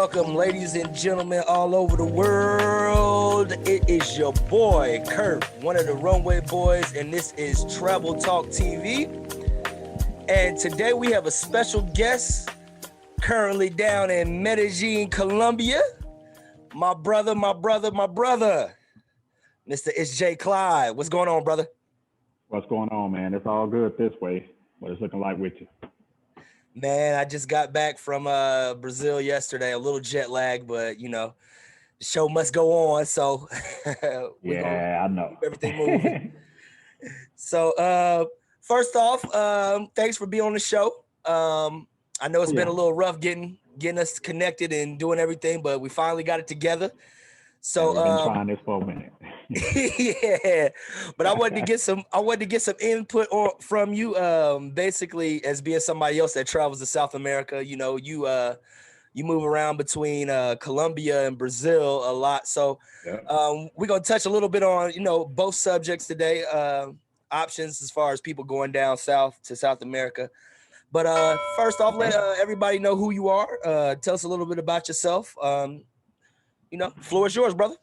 welcome, ladies and gentlemen all over the world. It is your boy, Kurt, one of the Runway boys, and this is Travel Talk TV. And today we have a special guest currently down in Medellin, Colombia. My brother, Mr. itsJClyde. What's going on, brother? What's going on, man? It's all good this way. What it's looking like with you? Man, I just got back from Brazil yesterday. A little jet lag, but you know, the show must go on. So I know. Keep everything moving. So first off, thanks for being on the show. I know it's been a little rough getting us connected and doing everything, but we finally got it together. So we've been trying this for a minute. Yeah, but I wanted to get some input from you. Basically, as being somebody else that travels to South America, you know, you move around between Colombia and Brazil a lot. So we're gonna touch a little bit on both subjects today. Options as far as people going down south to South America. But first off, let everybody know who you are. Tell us a little bit about yourself. Floor is yours, brother.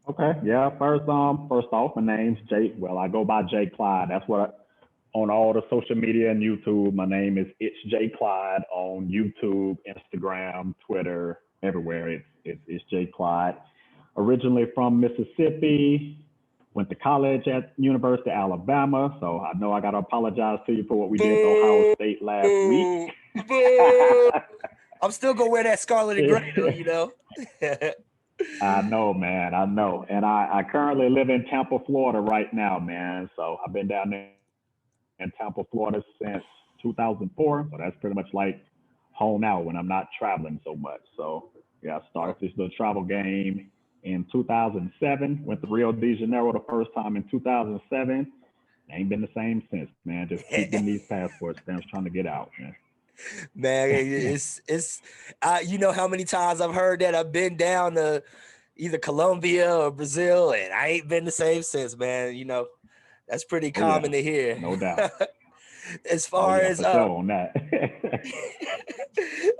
Okay, yeah. First off, my name's Jay. Well, I go by itsJClyde. That's what on all the social media and YouTube. My name is itsJClyde on YouTube, Instagram, Twitter, everywhere. It's itsJClyde. Originally from Mississippi, went to college at University of Alabama. So I know I got to apologize to you for what we did to Ohio State last week. I'm still gonna wear that scarlet and gray, though, you know. I know, man. I know. And I currently live in Tampa, Florida right now, man. So I've been down there in Tampa, Florida since 2004. So that's pretty much like home now when I'm not traveling so much. So yeah, I started this little travel game in 2007. Went to Rio de Janeiro the first time in 2007. Ain't been the same since, man. Just keep getting these passport stamps trying to get out, man. Man, it's you know how many times I've heard that. I've been down to either Colombia or Brazil, and I ain't been the same since, man. You know, that's pretty common to hear. No doubt. As far as on that.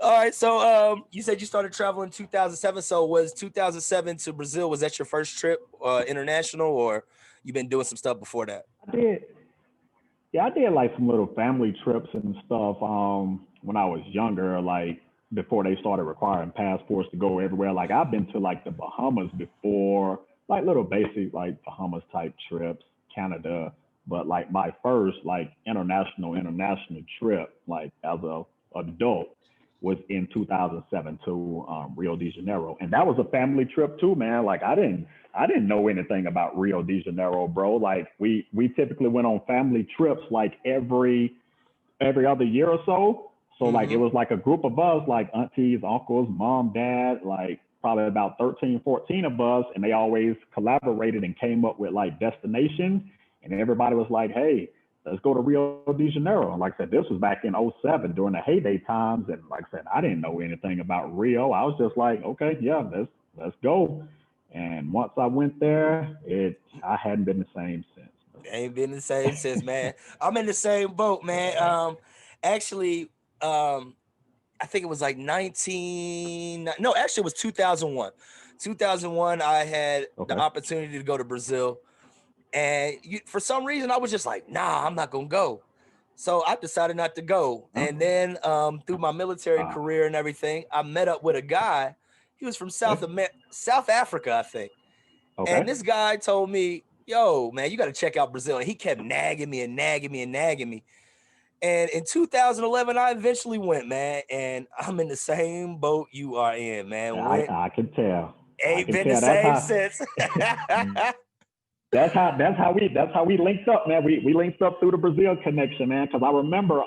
All right, so you said you started traveling in 2007. So was 2007 to Brazil, was that your first trip international, or you been doing some stuff before that? I did. Yeah, I did like some little family trips and stuff when I was younger, like before they started requiring passports to go everywhere. Like I've been to like the Bahamas before, like little basic like Bahamas type trips, Canada. But like my first like international trip, like as a adult, was in 2007 to Rio de Janeiro, and that was a family trip too, man. Like I didn't know anything about Rio de Janeiro, bro. Like we typically went on family trips like every other year or so. So like it was like a group of us, like aunties, uncles, mom, dad, like probably about 13, 14 of us, and they always collaborated and came up with like destinations. And everybody was like, hey, let's go to Rio de Janeiro. And like I said, this was back in 2007 during the heyday times. And like I said, I didn't know anything about Rio. I was just like, okay, yeah, let's go. And once I went there, I hadn't been the same since. Ain't been the same since, man. I'm in the same boat, man. Actually, I think it was like it was 2001. 2001, I had the opportunity to go to Brazil. And for some reason, I was just like, nah, I'm not going to go. So I decided not to go. And then through my military career and everything, I met up with a guy. He was from South Africa, I think. And this guy told me, yo, man, you got to check out Brazil. And he kept nagging me. And in 2011, I eventually went, man. And I'm in the same boat you are in, man. I can tell. Ain't been the same since. That's how we linked up, man. We linked up through the Brazil connection, man. Because I remember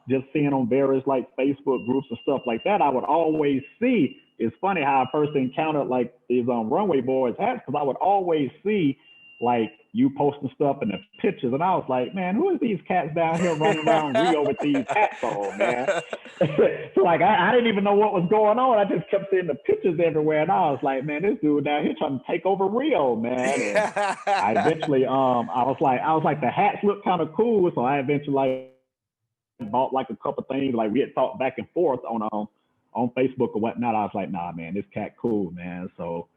just seeing on various like Facebook groups and stuff like that, I would always see. It's funny how I first encountered like these Runway boys hats, because I would always see like you posting stuff in the pictures, and I was like, man, who is these cats down here running around Rio with these hats on, man? So like I didn't even know what was going on. I just kept seeing the pictures everywhere, and I was like, man, this dude down here trying to take over Rio, man. And I eventually I was like the hats look kind of cool, so I eventually like bought like a couple things. Like we had talked back and forth on on Facebook or whatnot. I was like, nah, man, this cat cool, man. So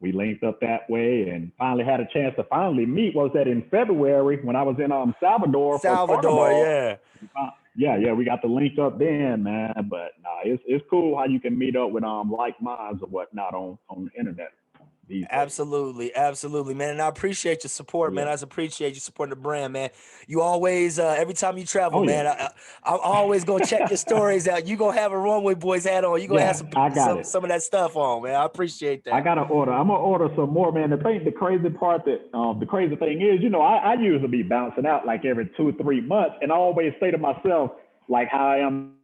we linked up that way and finally had a chance to finally meet. What was that, in February when I was in Salvador for Salvador, Carnival? yeah. Yeah, we got the link up then, man. But nah, it's cool how you can meet up with like minds or whatnot on the internet these days. Absolutely, absolutely, man. And I appreciate your support, man. Yeah. I just appreciate you supporting the brand, man. You always, every time you travel, Oh yeah. man, I'm always gonna check your stories out. You gonna have a Runway Boys hat on. You gonna have Yeah, I got it. some of that stuff on, man. I appreciate I that. gotta order. I'm gonna order some more, man. The crazy part that the crazy thing is, I usually be bouncing out like every 2 or 3 months, and I always say to myself, like how I am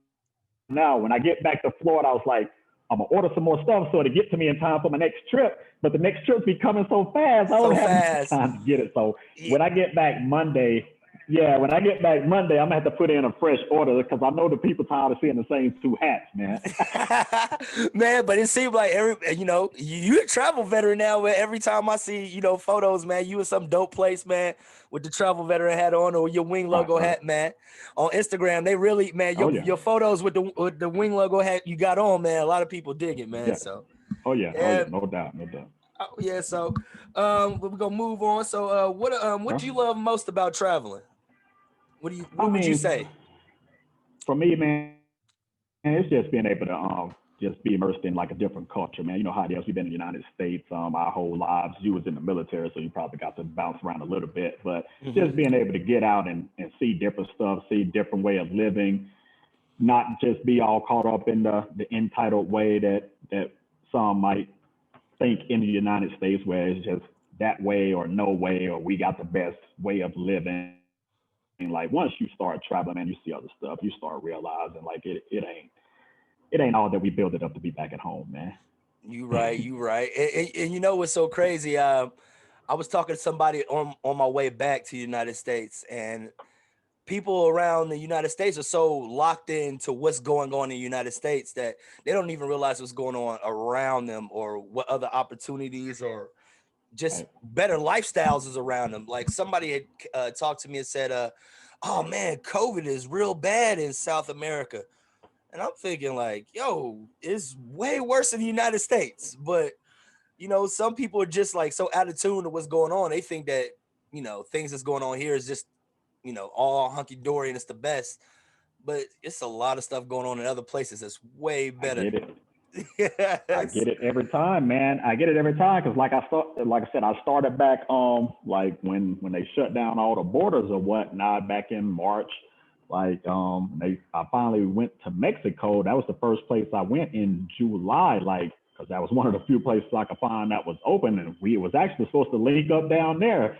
now. When I get back to Florida, I was like, I'm gonna order some more stuff so to get to me in time for my next trip. But the next trip be coming so fast, I don't So have enough fast. time to get it. So Yeah. when I get back Monday, when I get back Monday, I'm gonna have to put in a fresh order because I know the people tired of seeing the same two hats, man. Man, but it seems like you a travel veteran now. Where every time I see photos, man, you in some dope place, man, with the travel veteran hat on or your wing Right, logo right. hat, man. On Instagram, they really, man, Oh your yeah, photos with the wing logo hat you got on, man. A lot of people dig it, man. yeah. So Oh yeah, yeah, no doubt, no doubt. yeah. So we're gonna move on. So what do Okay. you love most about traveling? I What would you mean, say? for me, man, it's just being able to just be immersed in like a different culture, man. You know how it is. We've been in the United States our whole lives. You was in the military, so you probably got to bounce around a little bit. But just Hmm. being able to get out and see different stuff, see different way of living, not just be all caught up in the entitled way that some might think in the United States, where it's just that way or no way, or we got the best way of living. Like once you start traveling, man, you see other stuff. You start realizing like it ain't all that we build it up to be back at home, man. You right, you right. And you know what's so crazy? I was talking to somebody on my way back to the United States, and people around the United States are so locked into what's going on in the United States that they don't even realize what's going on around them or what other opportunities or just Right. better lifestyles is around them. Like somebody had talked to me and said, "Oh man, COVID is real bad in South America." And I'm thinking like, yo, it's way worse in the United States. But, some people are just like so out of tune to what's going on. They think that, things that's going on here is just, all hunky dory and it's the best. But it's a lot of stuff going on in other places that's way I better. get it. I Yes. get it every time, man. I get it every time because, like I said, I started back like when they shut down all the borders or whatnot back in March. Like I finally went to Mexico. That was the first place I went in July, like because that was one of the few places I could find that was open, and we was actually supposed to link up down there.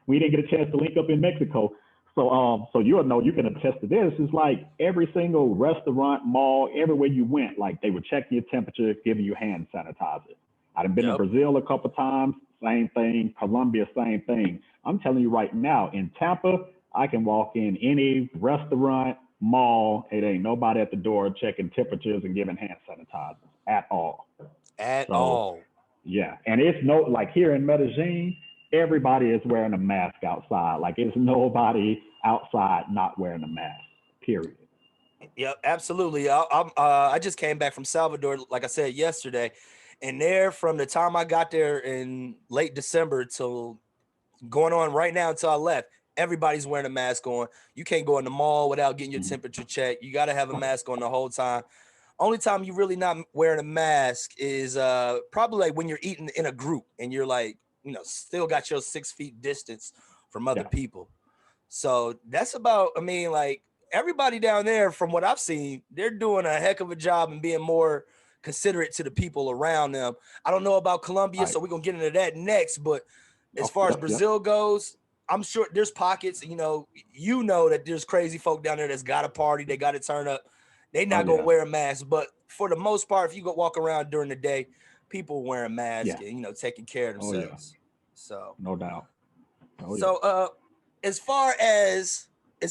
We didn't get a chance to link up in Mexico. So you know, you can attest to this. It's like every single restaurant, mall, everywhere you went, like they would check your temperature, giving you hand sanitizer. I've been to Yep. Brazil a couple times, same thing. Colombia, same thing. I'm telling you right now, in Tampa, I can walk in any restaurant, mall, it ain't nobody at the door checking temperatures and giving hand sanitizers at all. At So all. yeah, and it's no like here in Medellin, everybody is wearing a mask outside. Like it's nobody outside not wearing a mask. Period. Yep, absolutely. I just came back from Salvador, like I said yesterday, and there from the time I got there in late December till going on right now until I left, everybody's wearing a mask on. You can't go in the mall without getting your Mhm. temperature checked. You got to have a mask on the whole time. Only time you really not wearing a mask is probably like when you're eating in a group and you're like, still got your 6 feet distance from other Yeah, people. So that's about, I mean, like everybody down there, from what I've seen, they're doing a heck of a job and being more considerate to the people around them. I don't know about Colombia, right. so we're gonna get into that next. But as Oh, far as yep, yep. Brazil goes, I'm sure there's pockets, you know that there's crazy folk down there that's got a party, they got to turn up. They Oh not gonna yeah, wear a mask, but for the most part, if you go walk around during the day, people wearing masks yeah. and taking care of Oh yeah, themselves. So no doubt. Oh yeah. so as far as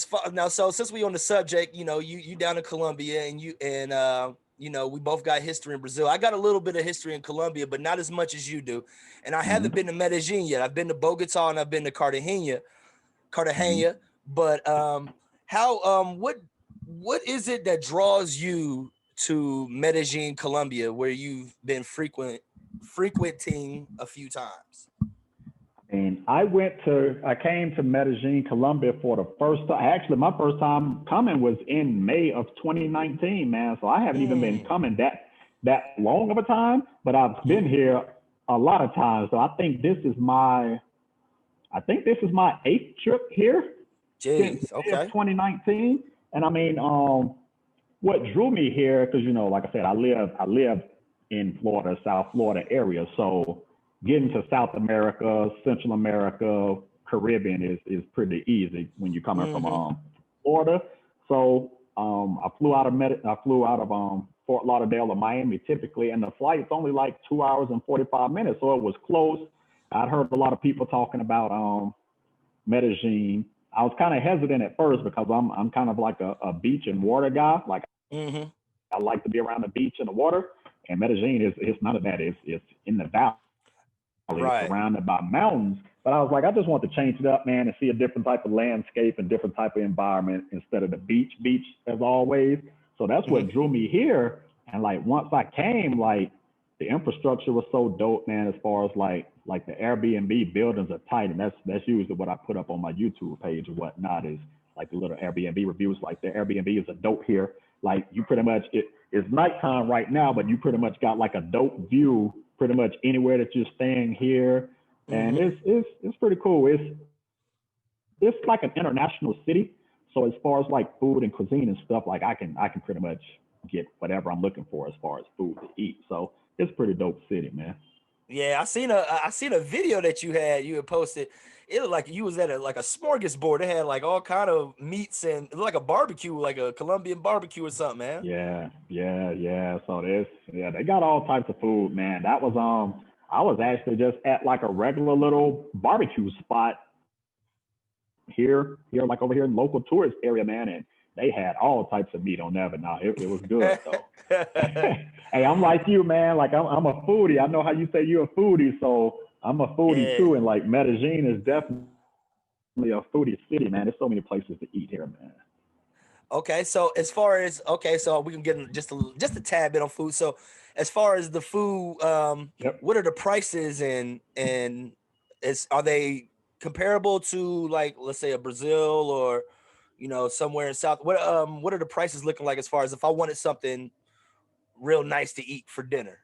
far now, so since we on the subject, you down in Colombia and we both got history in Brazil. I got a little bit of history in Colombia, but not as much as you do. And I Hmm. haven't been to Medellin yet. I've been to Bogota and I've been to Hmm. Cartagena. But how what is it that draws you to Medellin, Colombia, where you've been frequenting a few times? And I came to Medellin, Colombia for the first time. Actually, my first time coming was in May of 2019, man. So I haven't even been coming that long of a time, but I've been here a lot of times. So I think this is my 8th trip here since May of 2019. And I mean, what drew me here, because like I said, I live in Florida, South Florida area. So getting to South America, Central America, Caribbean is pretty easy when you're coming from Florida. So I flew out of Fort Lauderdale or Miami typically, and the flight's only like 2 hours and 45 minutes, so it was close. I'd heard a lot of people talking about Medellin. I was kind of hesitant at first because I'm kind of like a beach and water guy. Like I like to be around the beach and the water, and Medellin is none of that. It's in the valley. It's surrounded by mountains. But I was like, I just want to change it up, man, and see a different type of landscape and different type of environment instead of the beach as always. So that's what drew me here. And like once I came, like the infrastructure was so dope, man, as far as like the Airbnb buildings are tight. And that's usually what I put up on my YouTube page or whatnot, is like the little Airbnb reviews. Like the Airbnb is a dope here. Like you pretty much, it's nighttime right now, but you pretty much got like a dope view pretty much anywhere that you're staying here. And it's pretty cool. It's like an international city. So as far as like food and cuisine and stuff, like I can pretty much get whatever I'm looking for as far as food to eat. So it's a pretty dope city, man. Yeah, I seen a video that you had posted. It looked like you was at a smorgasbord. It had like all kind of meats and it looked like a barbecue, like a Colombian barbecue or something, man. Yeah. So they got all types of food, man. That was I was actually just at like a regular little barbecue spot here like over here in local tourist area, man, and they had all types of meat on there, but it was good though. Hey, I'm like you, man. Like I'm a foodie. I know how you say you're a foodie, so I'm a foodie too. And like Medellin is definitely a foodie city, man. There's so many places to eat here, man. Okay, so so we can get in just a tad bit on food. So as far as the food, what are the prices and are they comparable to, like, let's say a Brazil or somewhere in South? What are the prices looking like as far as if I wanted something real nice to eat for dinner?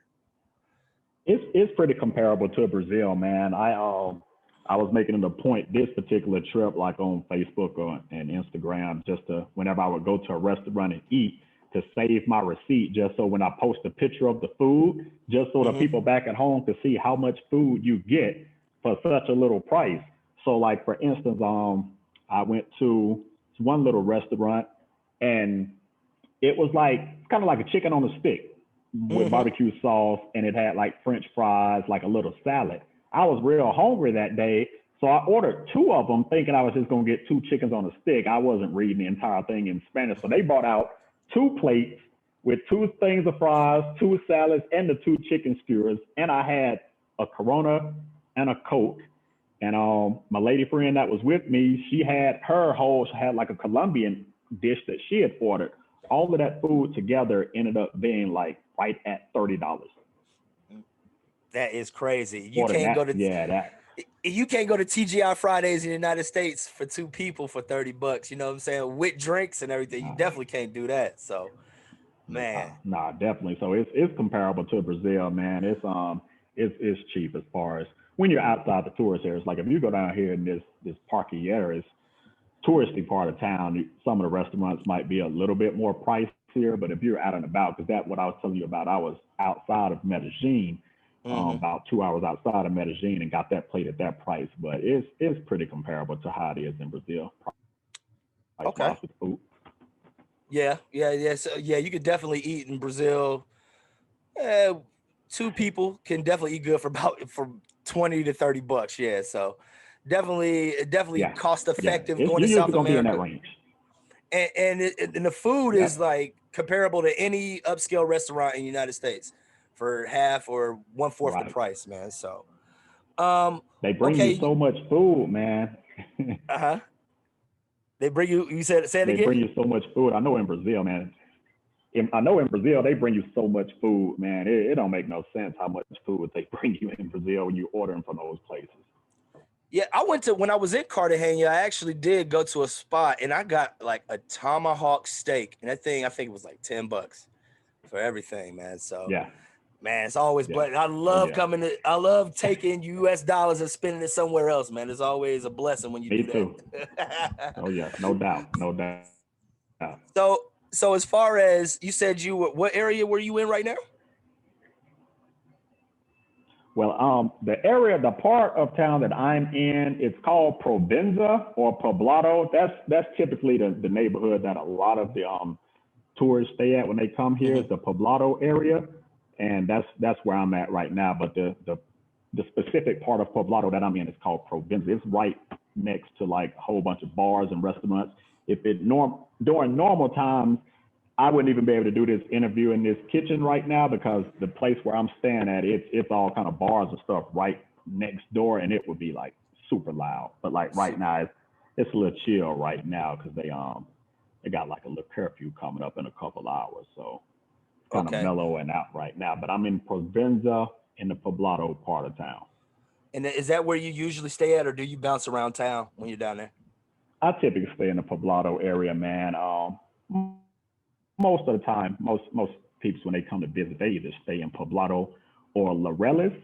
It's pretty comparable to Brazil, man. I was making it a point this particular trip, like on Facebook and Instagram, just to, whenever I would go to a restaurant and eat, to save my receipt, just so when I post a picture of the food, just so the people back at home could see how much food you get for such a little price. So like, for instance, I went to one little restaurant and it was like kind of like a chicken on a stick with barbecue sauce, and it had like French fries, like a little salad. I was real hungry that day, so I ordered 2 of them thinking I was just gonna get 2 chickens on a stick. I wasn't reading the entire thing in Spanish. So they brought out 2 plates with 2 things of fries, 2 salads, and the 2 chicken skewers. And I had a Corona and a Coke. And my lady friend that was with me, she had like a Colombian dish that she had ordered. All of that food together ended up being like right at $30. That is crazy. You can't go to TGI Fridays in the United States for 2 people for $30. You know what I'm saying? With drinks and everything, you definitely can't do that. So, man, nah, definitely. So it's comparable to Brazil, man. It's cheap as far as when you're outside the tourist areas. Like if you go down here in this parky areas, touristy part of town, some of the restaurants might be a little bit more pricier, but if you're out and about, because that's what I was telling you about, I was outside of Medellin, about 2 hours outside of Medellin, and got that plate at that price. But it's pretty comparable to how it is in Brazil. Okay. Food. Yeah. So, yeah, you could definitely eat in Brazil. 2 people can definitely eat good for $20 to $30. Yeah, so definitely cost effective going to South America. Be in that range. And the food is like comparable to any upscale restaurant in the United States for half or 1/4 the price, man. So they bring you so much food, man. They bring you. You said say it again. They bring you so much food. I know in Brazil, man. I know in Brazil they bring you so much food, man. It don't make no sense how much food they bring you in Brazil when you ordering from those places. Yeah, when I was in Cartagena, I actually did go to a spot and I got like a tomahawk steak, and that thing I think it was like $10 for everything, man. So, Yeah, man, it's always yeah, blessed. I oh love yeah. I love taking US dollars and spending it somewhere else, man. It's always a blessing when you Me do too. that. Oh yeah, no doubt, no doubt. So as far as you said, what area were you in right now? Well, the part of town that I'm in, it's called Provenza or Poblado. That's typically the neighborhood that a lot of the tourists stay at when they come here. Mm-hmm. Is the Poblado area, and that's where I'm at right now. But the specific part of Poblado that I'm in is called Provenza. It's right next to like a whole bunch of bars and restaurants. During normal times, I wouldn't even be able to do this interview in this kitchen right now because the place where I'm staying at, it's all kind of bars and stuff right next door, and it would be like super loud. But like right now, it's a little chill right now because they got like a little curfew coming up in a couple hours, so kind of Okay. mellow and out right now. But I'm in Provenza in the Poblado part of town. And is that where you usually stay at, or do you bounce around town when you're down there? I typically stay in the Poblado area, man. Most of the time, most people when they come to visit, they either stay in Poblado or Laureles.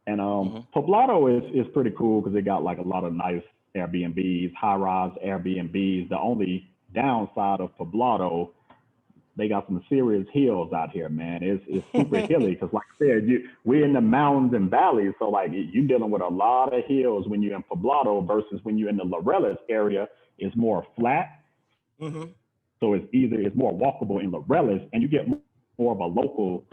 And Mm-hmm. Poblado is pretty cool because they got like a lot of nice Airbnbs, high-rise Airbnbs. The only downside of Poblado, they got some serious hills out here, man. It's super hilly because, like I said, we're in the mountains and valleys, so like you're dealing with a lot of hills when you're in Poblado versus when you're in the Laureles area. It's more flat, Mm-hmm. so it's more walkable in Laureles, and you get more of a local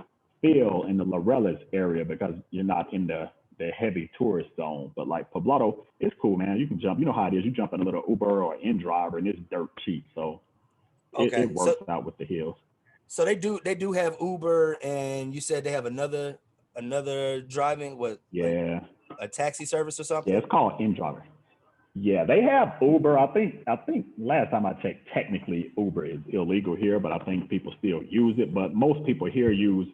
feel in the Laureles area because you're not in the heavy tourist zone. But like Poblado, it's cool, man. You can jump. You know how it is. You jump in a little Uber or InDriver, and it's dirt cheap, so Okay. it So works out with the hills. so they do have Uber, and you said they have another driving, what, like Yeah, a taxi service or yeah. something? It's called InDriver. Yeah, they have Uber. I think last time I checked, technically Uber is illegal here, but I think people still use it. But most people here use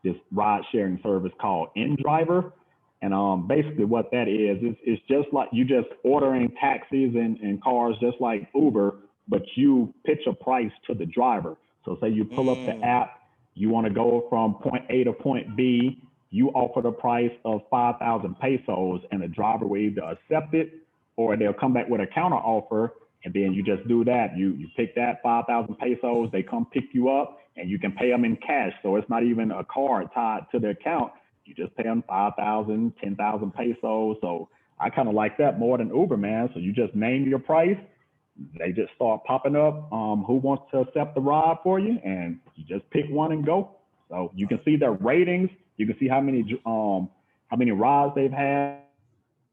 this ride sharing service called InDriver. And basically what that is, it's just like you just ordering taxis and cars just like Uber, but you pitch a price to the driver. So say you pull up the Mm, app, you want to go from point A to point B, you offer the price of 5,000 pesos, and the driver will either accept it or they'll come back with a counter offer. And then you just do that. You pick that 5,000 pesos, they come pick you up, and you can pay them in cash. So it's not even a card tied to the account. You just pay them 5,000, 10,000 pesos. So I kind of like that more than Uber, man. So you just name your price, they just start popping up. Who wants to accept the ride for you, and you just pick one and go. So you can see their ratings. You can see how many rides they've had.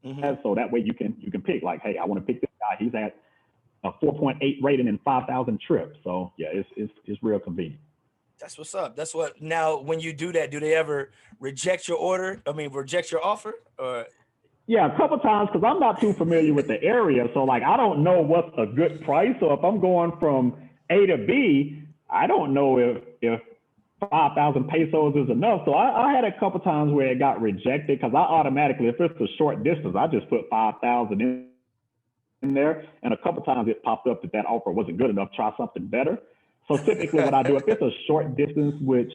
mm-hmm. So that way you can pick like, hey, I want to pick this guy. He's at a 4.8 rating in 5,000 trips. So yeah, it's real convenient. That's what's up. That's what. Now, when you do that, do they ever reject your order? I mean, reject your offer, or Yeah, a couple times because I'm not too familiar with the area. So like I don't know what's a good price. So if I'm going from A to B, I don't know if 5,000 pesos is enough. So I had a couple times where it got rejected because I automatically, if it's a short distance, I just put 5,000 in there. And a couple times it popped up that offer wasn't good enough, try something better. So typically what I do, if it's a short distance, which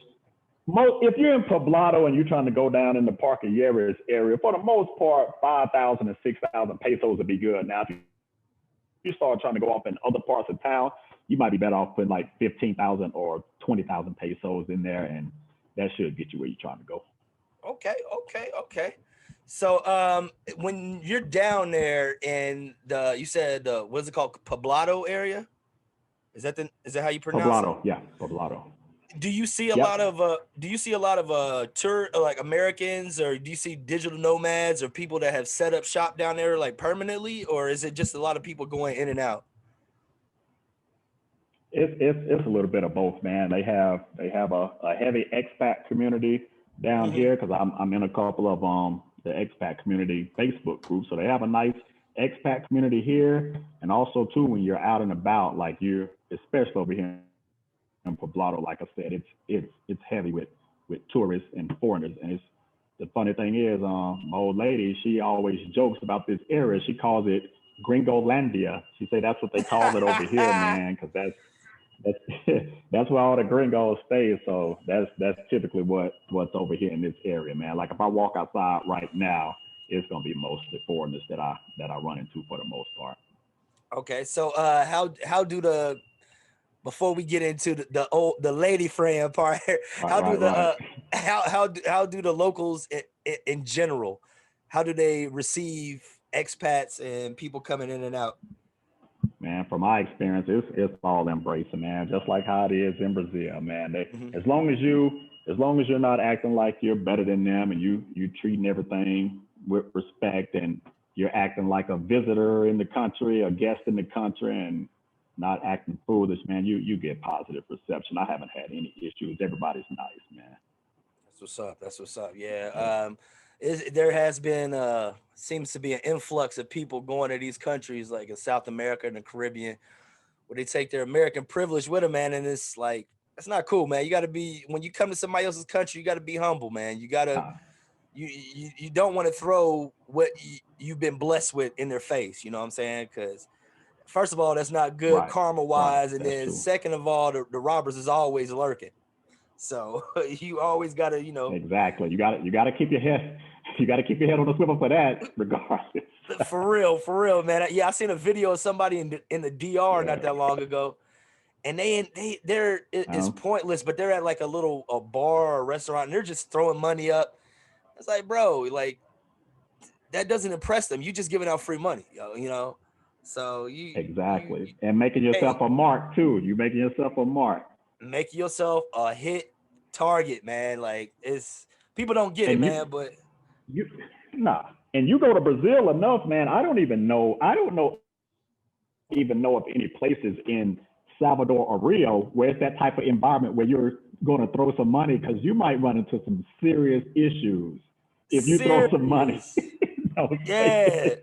if you're in Poblado and you're trying to go down in the Parque Yeres area, for the most part, 5,000 and 6,000 pesos would be good. Now, if you start trying to go off in other parts of town, you might be better off putting like 15,000 or 20,000 pesos in there, and that should get you where you're trying to go. okay, okay. So, when you're down there in you said what is it called, Poblado area? Is that how you pronounce it? Poblado, yeah, Poblado. Do you see a lot Yep. of tour, like Americans, or do you see digital nomads or people that have set up shop down there like permanently, or is it just a lot of people going in and out? It's a little bit of both, man. They have a heavy expat community down Hmm. here because I'm in a couple of the expat community Facebook groups. So they have a nice expat community here, and also too when you're out and about, like you're especially over here in Poblado, like I said, it's heavy with tourists and foreigners. And it's the funny thing is, my old lady, she always jokes about this area. She calls it Gringolandia. She say that's what they call it over here, man, because that's that's where all the gringos stay. So that's typically what's over here in this area, man. Like if I walk outside right now, it's gonna be mostly foreigners that I run into for the most part. Okay, so how do the before we get into the lady friend part, Right, how do right, the right. how do the locals in general, how do they receive expats and people coming in and out? Man, from my experience, it's all embracing, man. Just like how it is in Brazil, man. Hmm. As long as you're not acting like you're better than them, and you treating everything with respect, and you're acting like a visitor in the country, a guest in the country, and not acting foolish, man, you get positive reception. I haven't had any issues. Everybody's nice, man. That's what's up. That's what's up. Yeah. Yeah. There has been seems to be an influx of people going to these countries like in South America and the Caribbean where they take their American privilege with them, man. And it's like that's not cool, man. You got to be when you come to somebody else's country, you got to be humble, man. You gotta Nah, you don't want to throw what you've been blessed with in their face. You know what I'm saying? Because first of all, that's not good right, karma right. wise, and That's then true. second of all, the robbers is always lurking. So you always got to, Exactly. You got to keep your head you got to keep your head on the swivel for that, regardless. for real, man. Yeah, I seen a video of somebody in the DR not Yeah. that long ago, and they're it's Um, pointless, but they're at like a bar or a restaurant, and they're just throwing money up. It's like, bro, like that doesn't impress them. You just giving out free money, you know. So exactly. And making hey, yourself a mark too. You making yourself a mark. make yourself a hit target, man. Like it's people don't get it, And man, but you nah. And you go to Brazil enough, man. I don't know even know of any places in Salvador or Rio where it's that type of environment where you're going to throw some money because you might run into some serious issues if you throw some money serious. in those Yeah. places.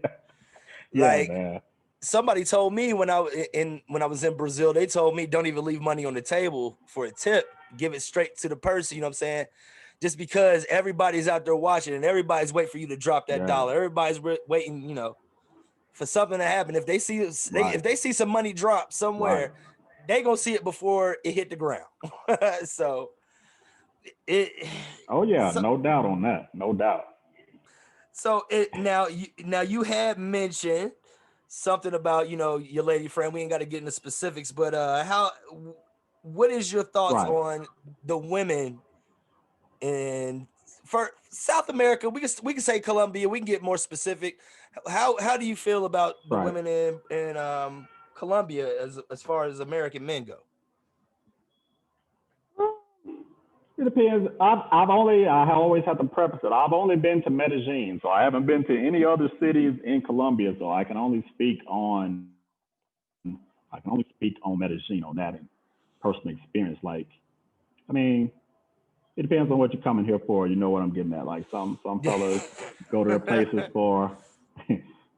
Yeah, Like man. somebody told me when I was in Brazil, they told me don't even leave money on the table for a tip. Give it straight to the person, you know what I'm saying? Just because everybody's out there watching and everybody's waiting for you to drop that Yeah, dollar. Everybody's waiting, for something to happen. If right, if they see some money drop right. somewhere, they gonna see it before it hit the ground. So it Oh yeah, so, no doubt on that. No doubt. now you had mentioned something about your lady friend. We ain't got to get into specifics, but what is your thoughts Right, on the women in for South America? We can say Colombia. We can get more specific. How do you feel about the right. women in Colombia as far as American men go? It depends. I always have to preface it. I've only been to Medellin, so I haven't been to any other cities in Colombia. So I can only speak on Medellin on that and personal experience. Like, I mean, it depends on what you're coming here for. You know what I'm getting at. Like some fellas go to the places for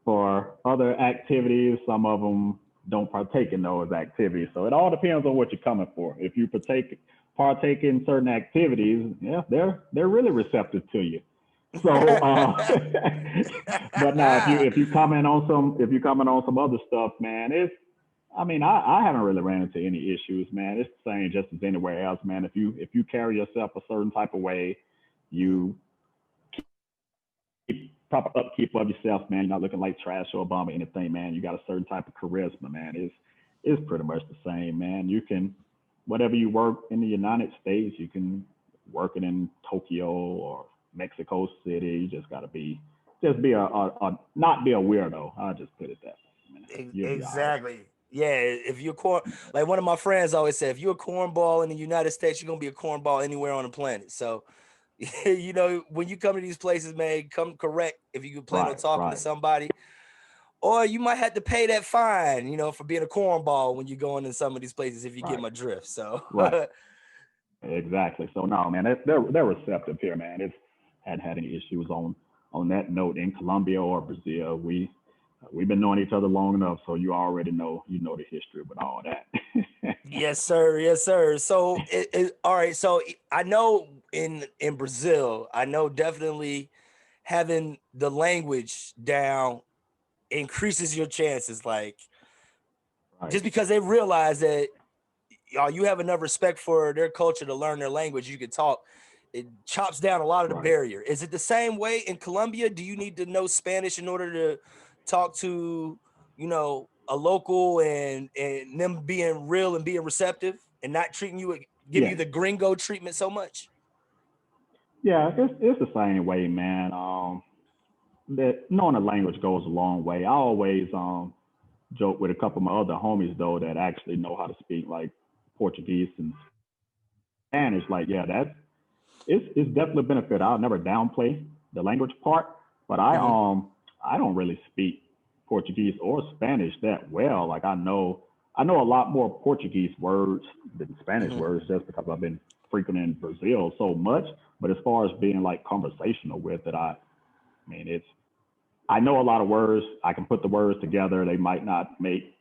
for other activities. Some of them don't partake in those activities. So it all depends on what you're coming for. If you partake in certain activities, yeah, they're really receptive to you. So, but now if you comment on some other stuff, man, I mean, I haven't really ran into any issues, man. It's the same just as anywhere else, man. If you carry yourself a certain type of way, you keep proper upkeep of yourself, man. You're not looking like trash or a bum or anything, man. You got a certain type of charisma, man. It's pretty much the same, man. You can whatever you work in the United States, you can work it in Tokyo or Mexico City. You just gotta just be a not be a weirdo. I'll just put it that way, man. You'll be all right. Exactly. Yeah, if you're like one of my friends always said, if you're a cornball in the United States, you're gonna be a cornball anywhere on the planet. So, when you come to these places, man, come correct if you plan on Right, talking to right, somebody, or you might have to pay that fine, for being a cornball when you're going in some of these places if you get right, my drift. So, right. Exactly. So no, man, they're receptive here, man. It's hadn't had any issues on that note in Colombia or Brazil. We've been knowing each other long enough, so you already know the history with all that. Yes, sir. Yes, sir. So, all right. So, I know in Brazil, I know definitely having the language down increases your chances. Like, Right, just because they realize that you have enough respect for their culture to learn their language, you can talk. It chops down a lot of the right. barrier. Is it the same way in Colombia? Do you need to know Spanish in order to talk to, a local and them being real and being receptive and not treating you, giving Yeah, you the gringo treatment so much? yeah. It's the same way, man. That knowing the language goes a long way. I always joke with a couple of my other homies though that actually know how to speak like Portuguese and Spanish. Like, yeah, it's definitely a benefit. I'll never downplay the language part, but Hmm. I don't really speak Portuguese or Spanish that well. Like I know a lot more Portuguese words than Spanish Hmm. words just because I've been frequenting Brazil so much. But as far as being like conversational with it, I mean it's I know a lot of words. I can put the words together. They might not make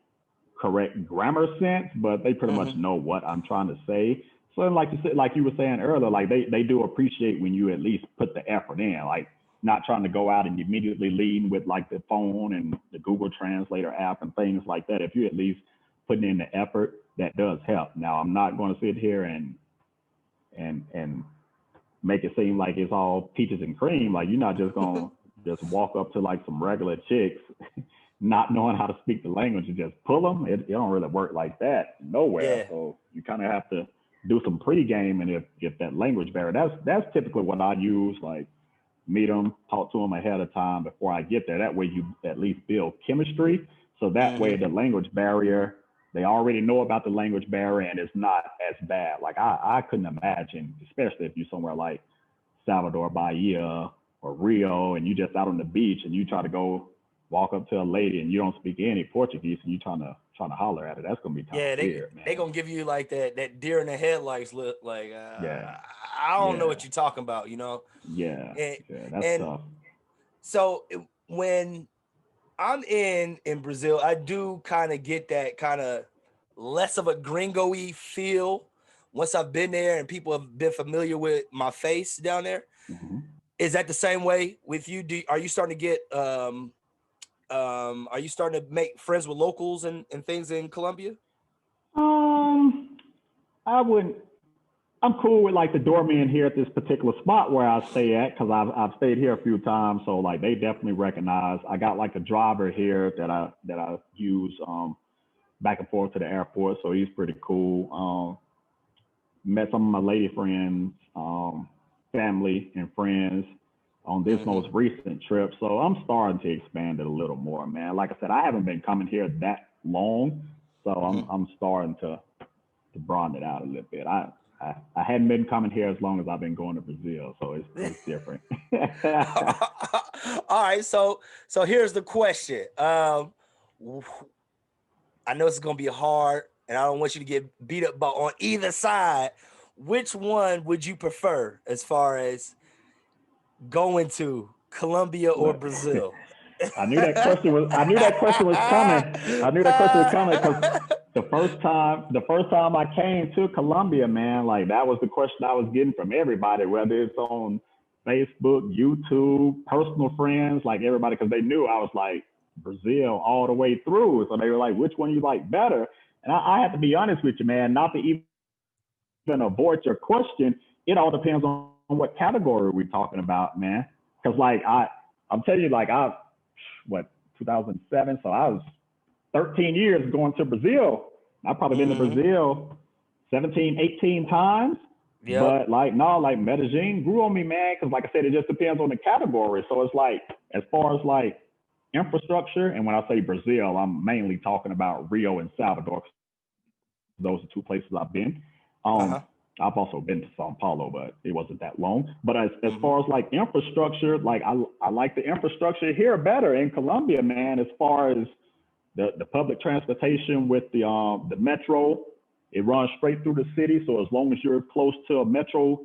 correct grammar sense, but they pretty much Hmm. know what I'm trying to say. So like you said, like you were saying earlier, like they do appreciate when you at least put the effort in, like not trying to go out and immediately lead with like the phone and the Google Translator app and things like that. If you at least putting in the effort, that does help. Now I'm not going to sit here and make it seem like it's all peaches and cream. Like you're not just gonna just walk up to like some regular chicks, not knowing how to speak the language and just pull them. It don't really work like that nowhere. Yeah. So you kind of have to do some pregame, and if that language barrier, that's typically what I use. Like meet them, talk to them ahead of time before I get there. That way you at least build chemistry. So that way Hmm. the language barrier, they already know about the language barrier and it's not as bad. Like I couldn't imagine, especially if you're somewhere like Salvador Bahia or Rio and you just out on the beach and you try to go walk up to a lady and you don't speak any Portuguese and you trying to holler at her. That's gonna be kind of Yeah, they weird, they man. gonna give you like that deer in the headlights look. Like, Yeah, I don't know yeah, what you're talking about, yeah, and yeah. That's and tough. so when I'm in Brazil, I do kind of get that kind of less of a gringo-y feel once I've been there and people have been familiar with my face down there. Hmm. Is that the same way with you? Are you starting to get are you starting to make friends with locals and things in Colombia? Um, I wouldn't. I'm cool with like the doorman here at this particular spot where I stay at because I've stayed here a few times, so like they definitely recognize. I got like a driver here that I use back and forth to the airport, so he's pretty cool. Met some of my lady friends, family and friends on this Hmm. most recent trip, so I'm starting to expand it a little more, man. Like I said, I haven't been coming here that long, so Hmm. I'm starting to broaden it out a little bit. I hadn't been coming here as long as I've been going to Brazil, so it's different. All right, so here's the question. I know it's gonna be hard, and I don't want you to get beat up, but on either side, which one would you prefer as far as going to Colombia or Look, Brazil? I knew that question was coming. I knew that question was coming because the first time I came to Colombia, man, like that was the question I was getting from everybody, whether it's on Facebook, YouTube, personal friends, like everybody, because they knew I was like Brazil all the way through. So they were like, which one you like better? And I have to be honest with you, man, not to even avoid your question. It all depends on what category we're talking about, man. Because like I'm telling you, like what 2007, so I was 13 years going to Brazil. I've probably been to Hmm. Brazil 17, 18 times. Yep. But like no, like Medellin grew on me, man. Because like I said, it just depends on the category. So it's like as far as like infrastructure, and when I say Brazil, I'm mainly talking about Rio and Salvador. Those are two places I've been. Uh-huh. I've also been to Sao Paulo, but it wasn't that long. But as Hmm. far as like infrastructure, like I like the infrastructure here better in Colombia, man. As far as the public transportation with the metro, it runs straight through the city. So as long as you're close to a metro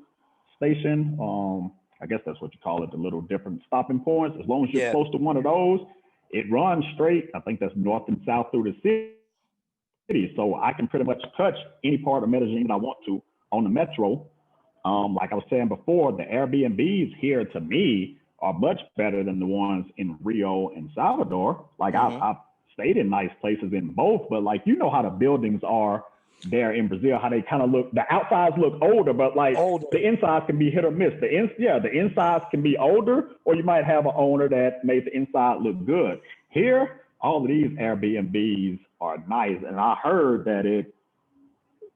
station, I guess that's what you call it, the little different stopping points. As long as you're Yeah. close to one of those, it runs straight. I think that's north and south through the city. so I can pretty much touch any part of Medellin I want to on the metro. Like I was saying before, the Airbnbs here to me are much better than the ones in Rio and Salvador. Like I've stayed in nice places in both, but like you know how the buildings are there in Brazil, how they kind of look. The outsides look older, but like the insides can be hit or miss. The insides can be older, or you might have an owner that made the inside look good. Here, all of these Airbnbs are nice, and I heard that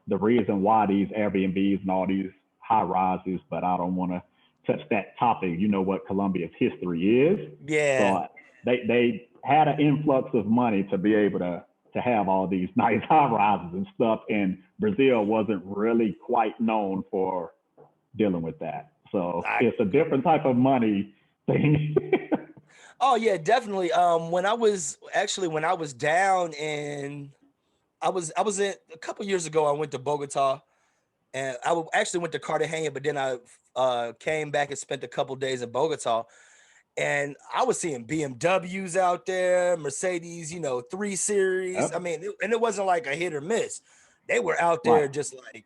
the reason why these Airbnbs and all these high rises, but I don't want to touch that topic. You know what Colombia's history is. Yeah. So they had an influx of money to be able to have all these nice high rises and stuff. And Brazil wasn't really quite known for dealing with that. So it's a different type of money thing. Oh yeah, definitely. When I was down in, I was in a couple years ago, I went to Bogota, and I actually went to Cartagena, but then I came back and spent a couple days in Bogota. And I was seeing BMWs out there, Mercedes, 3 Series. Yep. I mean, and it wasn't like a hit or miss. They were out there just like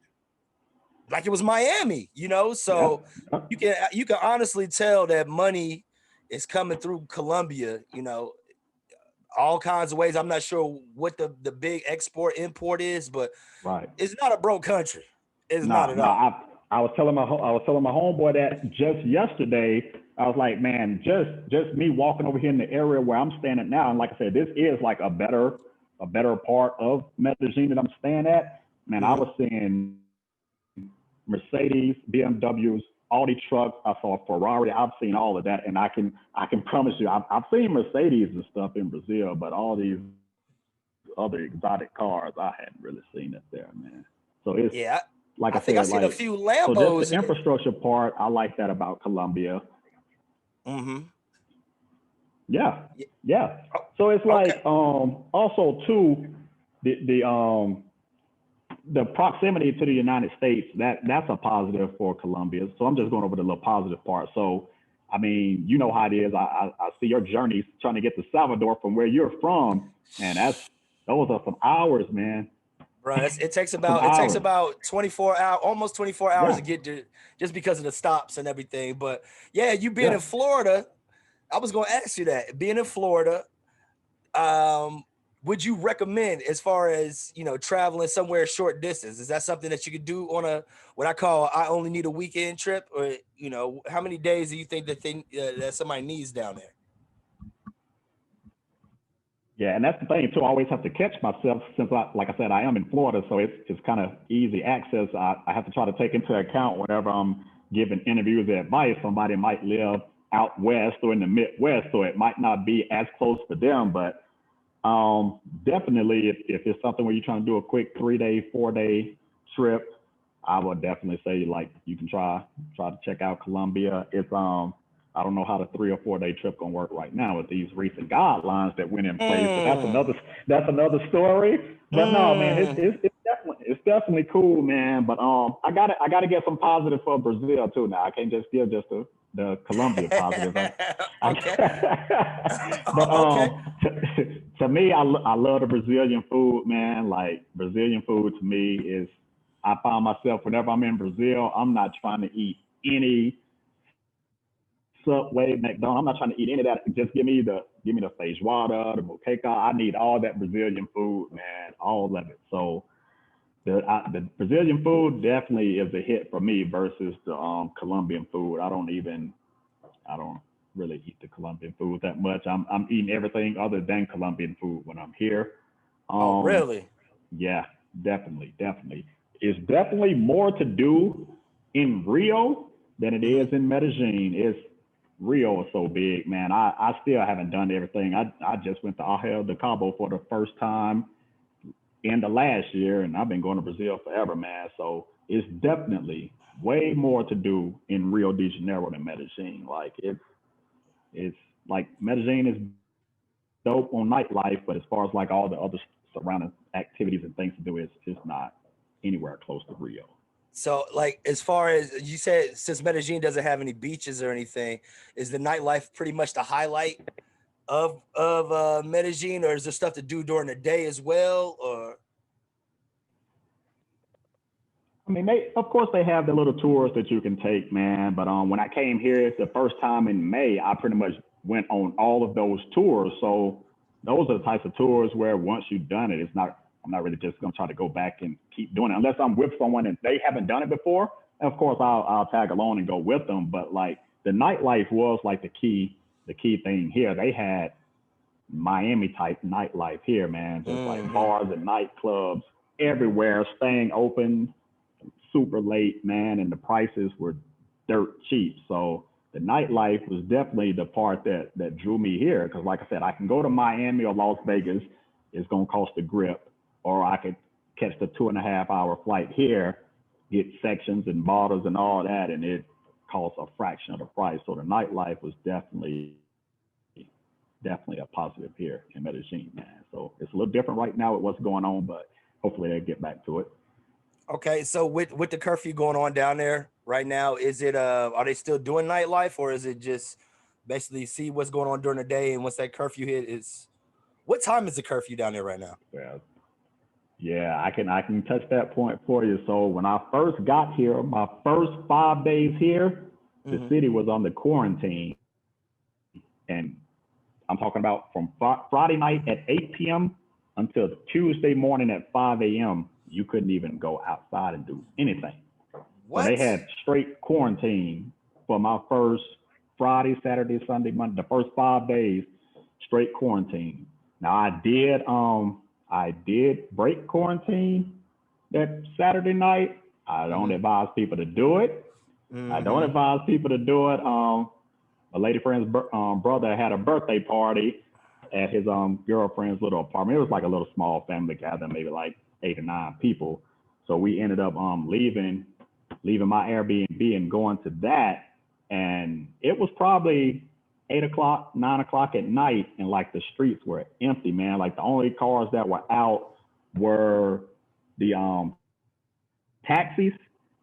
it was Miami, So Yep. you can honestly tell that money is coming through Colombia, all kinds of ways. I'm not sure what the big export import is, but it's not a broke country. It's not at all. I was telling my homeboy that just yesterday. I was like, man, just me walking over here in the area where I'm standing now, and like I said, this is like a better part of Medellin that I'm staying at. Man, I was seeing Mercedes, BMWs, all these trucks. I saw a Ferrari. I've seen all of that, and I can promise you, I've seen Mercedes and stuff in Brazil, but all these other exotic cars, I hadn't really seen it there, man. So it's like I think said, I've seen a few Lambos. So just the infrastructure part, I like that about Colombia. Yeah. So it's like also too the proximity to the United States, that's a positive for Colombia. So I'm just going over the little positive part. So I mean, you know how it is. I see your journeys trying to get to Salvador from where you're from, and those are some hours, man. Bro, it takes about 24 hours, almost 24 hours to get to, just because of the stops and everything. But yeah, you being in Florida, I was going to ask you that. Being in Florida, would you recommend, as far as, traveling somewhere short distance? Is that something that you could do on what I call I only need a weekend trip? Or, how many days do you think that somebody needs down there? Yeah, and that's the thing too. I always have to catch myself since, like I said, I am in Florida, so it's kind of easy access. I have to try to take into account whenever I'm giving interviews or advice. Somebody might live out west or in the Midwest, so it might not be as close to them. But definitely, if it's something where you're trying to do a quick 3-day, 4-day trip, I would definitely say like you can try to check out Colombia. It's I don't know how the 3 or 4-day trip gonna work right now with these recent guidelines that went in place, but that's another story. But no, man, it's definitely cool, man. But I gotta get some positive for Brazil too. Now I can't just give just the Colombia positive. To me, I love the Brazilian food, man. Like Brazilian food to me is, I find myself whenever I'm in Brazil, I'm not trying to eat any Subway, McDonald's. I'm not trying to eat any of that. Just give me the feijoada, the moqueca. I need all that Brazilian food, man, all of it. So the Brazilian food definitely is a hit for me versus the Colombian food. I don't really eat the Colombian food that much. I'm eating everything other than Colombian food when I'm here. Oh, really? Yeah, definitely. It's definitely more to do in Rio than it is in Medellin. Rio is so big, man. I still haven't done everything. I just went to Arraial de Cabo for the first time in the last year, and I've been going to Brazil forever, man. So it's definitely way more to do in Rio de Janeiro than Medellin. Like it's like Medellin is dope on nightlife, but as far as like all the other surrounding activities and things to do, it's not anywhere close to Rio. So, like, as far as you said, since Medellin doesn't have any beaches or anything, is the nightlife pretty much the highlight of Medellin, or is there stuff to do during the day as well? Or I mean, of course they have the little tours that you can take, man. But when I came here the first time in May, I pretty much went on all of those tours. So those are the types of tours where once you've done it, I'm not really just gonna try to go back and keep doing it unless I'm with someone and they haven't done it before. And of course, I'll tag along and go with them. But like the nightlife was like the key thing here. They had Miami type nightlife here, man. Just like bars and nightclubs everywhere, staying open super late, man, and the prices were dirt cheap. So the nightlife was definitely the part that drew me here. Because like I said, I can go to Miami or Las Vegas. It's going to cost a grip. Or I could catch the 2.5-hour flight here, get sections and bottles and all that, and it costs a fraction of the price. So the nightlife was definitely a positive here in Medellin, man. So it's a little different right now with what's going on, but hopefully they'll get back to it. Okay, so with the curfew going on down there right now, is it are they still doing nightlife, or is it just basically see what's going on during the day, and once that curfew hit, is what time is the curfew down there right now? Yeah, I can touch that point for you. So when I first got here, my first 5 days here, the city was under quarantine, and I'm talking about from Friday night at 8 p.m. until Tuesday morning at 5 a.m. You couldn't even go outside and do anything. What? So they had straight quarantine for my first Friday, Saturday, Sunday, Monday, the first 5 days, straight quarantine. Now I did break quarantine that Saturday night. I don't advise people to do it. I don't advise people to do it. A lady friend's brother had a birthday party at his girlfriend's little apartment. It was like a little small family gathering, maybe like 8 or 9 people. So we ended up leaving my Airbnb and going to that. And it was probably 8 o'clock, 9 o'clock at night, and like the streets were empty, man. Like the only cars that were out were the taxis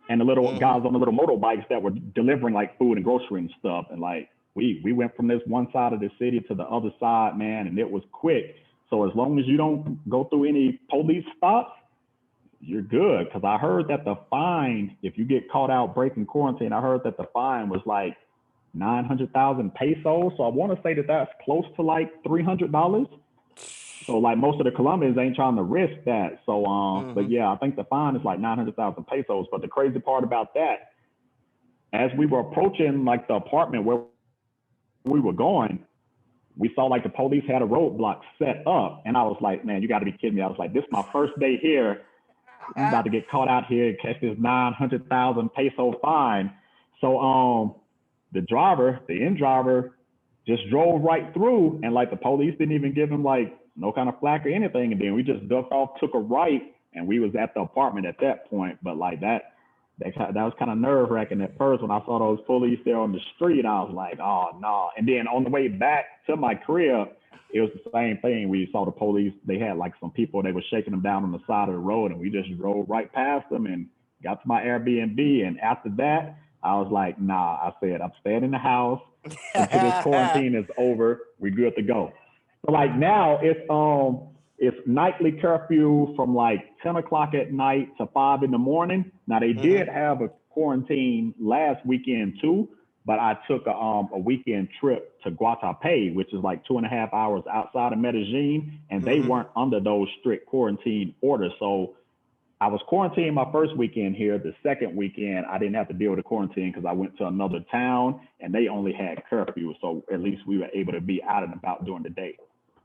and the little guys on the little motorbikes that were delivering like food and grocery and stuff. And like we went from this one side of the city to the other side, man, and it was quick. So as long as you don't go through any police stops, you're good. Because I heard that the fine, if you get caught out breaking quarantine, I heard that the fine was like 900,000 pesos. So I want to say that that's close to like $300. So like most of the Colombians ain't trying to risk that. So, but yeah, I think the fine is like 900,000 pesos. But the crazy part about that, as we were approaching like the apartment where we were going, we saw like the police had a roadblock set up. And I was like, man, you got to be kidding me. I was like, this is my first day here. I'm about to get caught out here and catch this 900,000 peso fine. So the in driver just drove right through, and like the police didn't even give him like no kind of flack or anything. And then we just ducked off, took a right, and we was at the apartment at that point. But like that was kind of nerve wracking at first when I saw those police there on the street. I was like, oh no. And then on the way back to my crib, it was the same thing. We saw the police. They had like some people, they were shaking them down on the side of the road, and we just drove right past them and got to my Airbnb. And after that, I was like, nah, I said, I'm staying in the house until this quarantine is over. We're good to go. So like now it's nightly curfew from like 10 o'clock at night to 5 in the morning. Now they did have a quarantine last weekend too, but I took a weekend trip to Guatape, which is like 2.5 hours outside of Medellin, and they weren't under those strict quarantine orders. So I was quarantined my first weekend here. The second weekend, I didn't have to deal with the quarantine because I went to another town and they only had curfew. So at least we were able to be out and about during the day.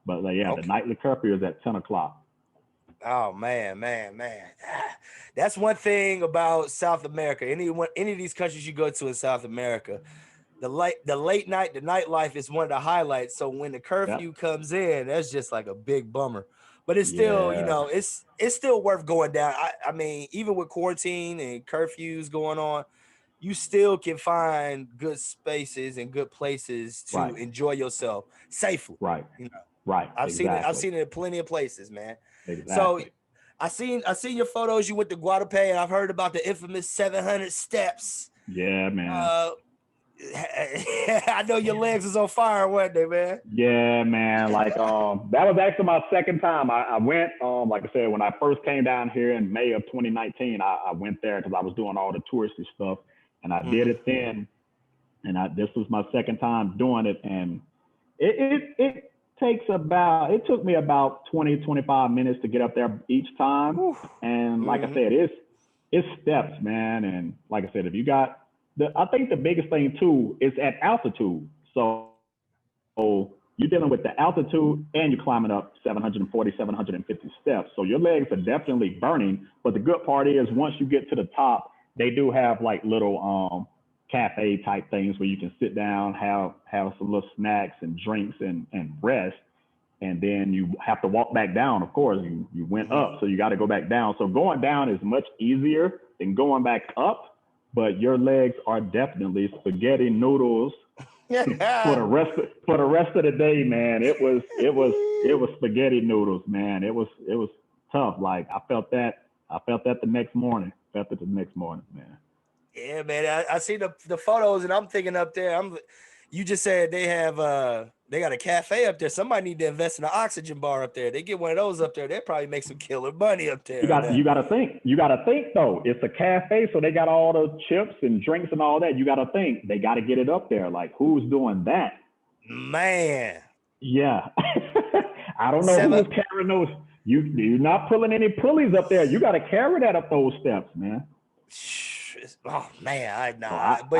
But yeah, The nightly curfew is at 10 o'clock. Oh man. That's one thing about South America. Any of these countries you go to in South America, the late night, the nightlife is one of the highlights. So when the curfew comes in, that's just like a big bummer. But it's still, it's still worth going down. I mean, even with quarantine and curfews going on, you still can find good spaces and good places to enjoy yourself safely. Right. I've seen it in plenty of places, man. Exactly. So I seen your photos. You went to Guatape, and I've heard about the infamous 700 steps. Yeah, man. I know your legs was on fire, wasn't they, man? Yeah, man. Like that was actually my second time. I went like I said, when I first came down here in May of 2019, I went there because I was doing all the touristy stuff, and I did it then. And this was my second time doing it, and it it took me about 20-25 minutes to get up there each time. Whew. And like I said, it's steps, man. And like I said, if you got I think the biggest thing too is at altitude. So you're dealing with the altitude and you're climbing up 740, 750 steps. So your legs are definitely burning. But the good part is once you get to the top, they do have like little cafe type things where you can sit down, have some little snacks and drinks and rest. And then you have to walk back down. Of course, you went up, so you got to go back down. So going down is much easier than going back up, but your legs are definitely spaghetti noodles for the rest of the day, man. It was spaghetti noodles, man. It was tough. Like I felt that the next morning. Man. Yeah, man. I see the photos and I'm thinking up there. You just said they got a cafe up there. Somebody need to invest in an oxygen bar up there. They get one of those up there. They probably make some killer money up there. You gotta think though. It's a cafe, so they got all the chips and drinks and all that. You gotta think they gotta get it up there. Like who's doing that? Man. Yeah. I don't know who's carrying those. You're not pulling any pulleys up there. You gotta carry that up those steps, man. Oh man, I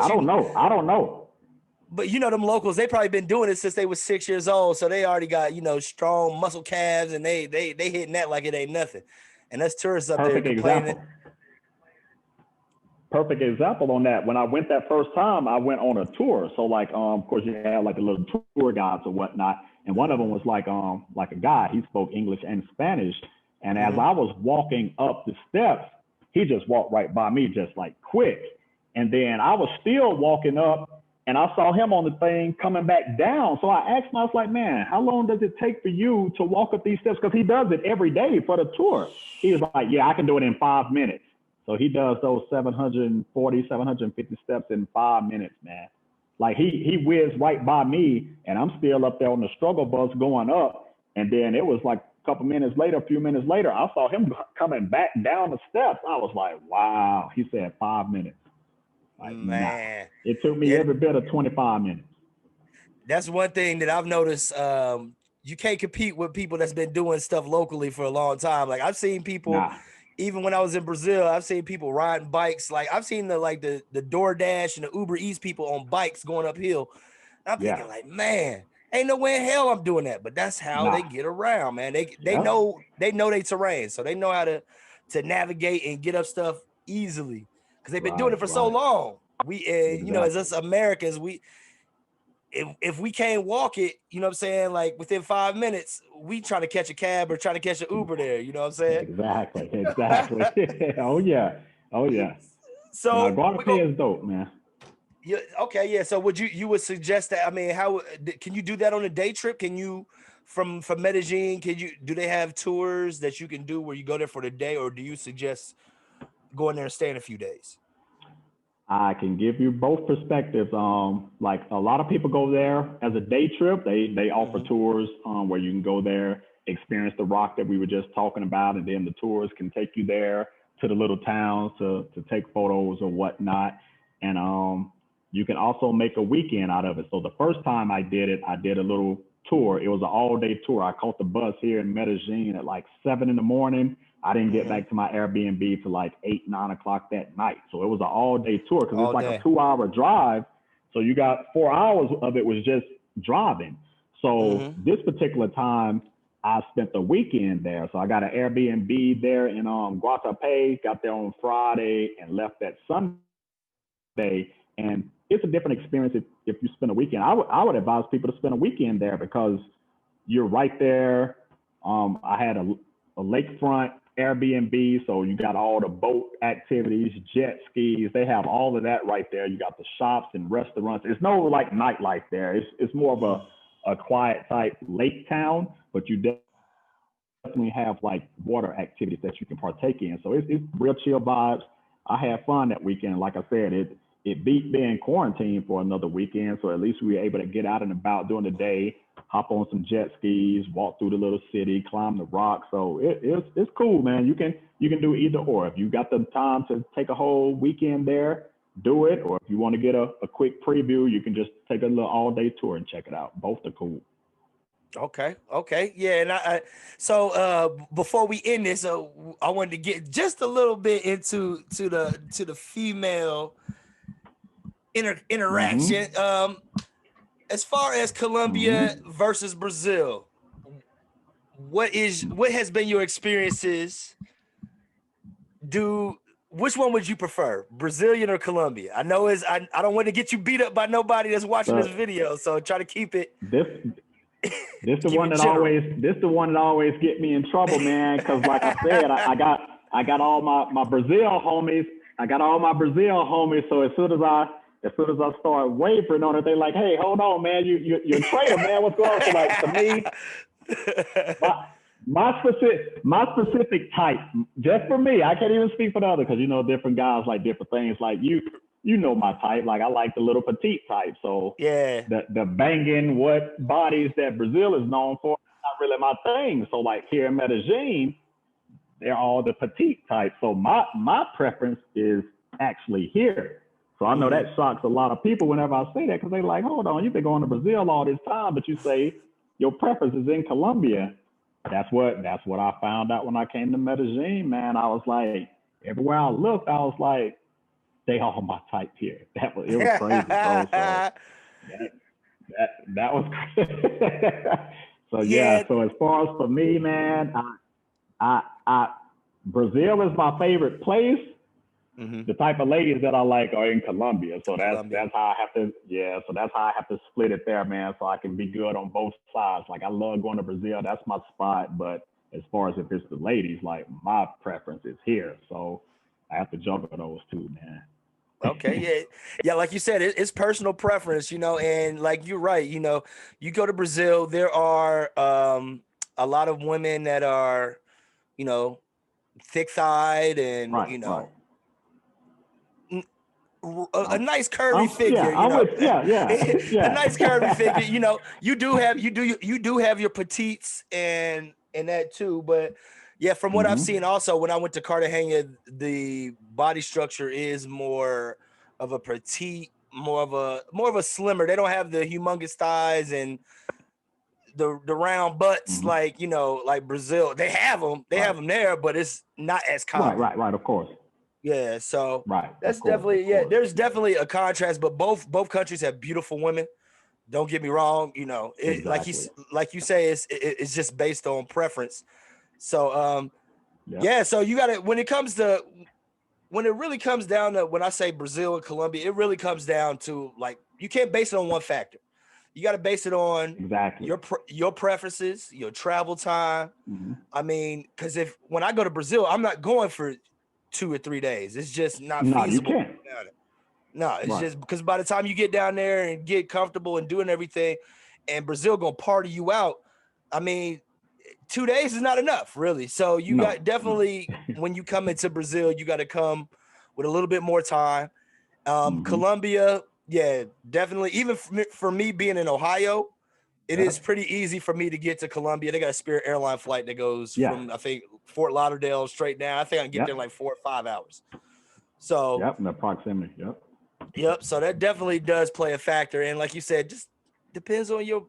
don't know. I don't know. But you know them locals, they probably been doing it since they was 6 years old, so they already got strong muscle calves, and they hitting that like it ain't nothing. And that's tourists up there complaining. Perfect example on that. When I went that first time, I went on a tour. So like, of course, you had like a little tour guides or whatnot, and one of them was like a guy. He spoke English and Spanish, and as I was walking up the steps, he just walked right by me, just like quick. And then I was still walking up, and I saw him on the thing coming back down. So I asked him, I was like, man, how long does it take for you to walk up these steps? Because he does it every day for the tour. He was like, yeah, I can do it in 5 minutes. So he does those 740, 750 steps in 5 minutes, man. Like he whizzed right by me, and I'm still up there on the struggle bus going up. And then it was like a few minutes later, I saw him coming back down the steps. I was like, wow. He said 5 minutes. Like, man, it took me every bit of 25 minutes. That's one thing that I've noticed. You can't compete with people that's been doing stuff locally for a long time. Like I've seen people, even when I was in Brazil, I've seen people riding bikes. Like I've seen the DoorDash and the Uber Eats people on bikes going uphill. And I'm thinking like, man, ain't no way in hell I'm doing that. But that's how they get around, man. They know their terrain, so they know how to navigate and get up stuff easily. Because they've been doing it for so long. As us Americans, if we can't walk it, you know what I'm saying, like within 5 minutes, we try to catch a cab or try to catch an Uber there, you know what I'm saying? Exactly. Oh yeah. So Guatape is dope, man. Yeah, okay, yeah. So would you would suggest that? I mean, how can you do that on a day trip? Can you from Medellin, do they have tours that you can do where you go there for the day, or do you suggest going there and staying a few days? I can give you both perspectives. Like a lot of people go there as a day trip. They offer tours where you can go there, experience the rock that we were just talking about, and then the tours can take you there to the little towns to take photos or whatnot. And you can also make a weekend out of it. So the first time I did it, I did a little tour. It was an all-day tour. I caught the bus here in Medellin at like 7 a.m. I didn't get back to my Airbnb till like 8, 9 o'clock that night. So it was an all-day tour because it's like a 2-hour drive. So you got 4 hours of it was just driving. So this particular time, I spent the weekend there. So I got an Airbnb there in Guatape, got there on Friday and left that Sunday. And it's a different experience if you spend a weekend. I would advise people to spend a weekend there because you're right there. I had a lakefront Airbnb, so you got all the boat activities, jet skis. They have all of that right there. You got the shops and restaurants. There's no like nightlife there. It's more of a quiet type lake town, but you definitely have like water activities that you can partake in. So it's real chill vibes. I had fun that weekend. Like I said, it beat being quarantined for another weekend. So at least we were able to get out and about during the day, hop on some jet skis, walk through the little city, climb the rock. So it's cool, man. You can do either or. If you got the time to take a whole weekend there, do it. Or if you want to get a quick preview, you can just take a little all day tour and check it out. Both are cool. Okay. Yeah, and so before we end this, I wanted to get just a little bit into the female interaction. As far as Colombia versus Brazil, what has been your experiences? Which one would you prefer, Brazilian or Colombian? I know I don't want to get you beat up by nobody that's watching this video, so try to keep it. This the one that always get me in trouble, man. Because like I said, I got all my Brazil homies. So as soon as I start wavering on it, they like, hey, hold on, man, you're a traitor, man. What's going on? So like to me, my specific type, just for me, I can't even speak for the other because different guys like different things. Like you know my type. Like I like the little petite type. So yeah, the banging what bodies that Brazil is known for is not really my thing. So like here in Medellin, they're all the petite type. So my preference is actually here. So I know that shocks a lot of people whenever I say that because they're like, hold on, you've been going to Brazil all this time, but you say your preference is in Colombia. That's what I found out when I came to Medellin, man. I was like, everywhere I looked, I was like, they all my type here. It was crazy, bro. So that was crazy. So yeah. So as far as for me, man, I Brazil is my favorite place. The type of ladies that I like are in Colombia. So that's how I have to. Yeah. So that's how I have to split it there, man. So I can be good on both sides. Like I love going to Brazil. That's my spot. But as far as if it's the ladies, like my preference is here. So I have to juggle those two, man. Okay, yeah. Like you said, it's personal preference, and like you're right. You go to Brazil, there are a lot of women that are, thick-thighed and right. A nice curvy figure, yeah. a nice curvy figure. You do have your petites and that too, but yeah, from what I've seen, also when I went to Cartagena, the body structure is more of a petite, more of a slimmer. They don't have the humongous thighs and the round butts like like Brazil. They have them there, but it's not as common. Right. Of course. Yeah, so that's of course, definitely there's definitely a contrast, but both countries have beautiful women. Don't get me wrong, Exactly. like you say, it's just based on preference. So so you got to when it really comes down to when I say Brazil and Colombia, it really comes down to like you can't base it on one factor. You got to base it on your preferences, your travel time. I mean, because when I go to Brazil, I'm not going for 2 or 3 days. It's just not feasible. You can't. No, it's just because by the time you get down there and get comfortable and doing everything, and Brazil gonna party you out, I mean, 2 days is not enough, really. So you got definitely when you come into Brazil, you got to come with a little bit more time. Colombia, yeah, definitely. Even for me being in Ohio, it is pretty easy for me to get to Colombia. They got a Spirit airline flight that goes from I think Fort Lauderdale straight down. I think I can get there in like 4 or 5 hours. So in the proximity. Yep. So that definitely does play a factor, and like you said, just depends on your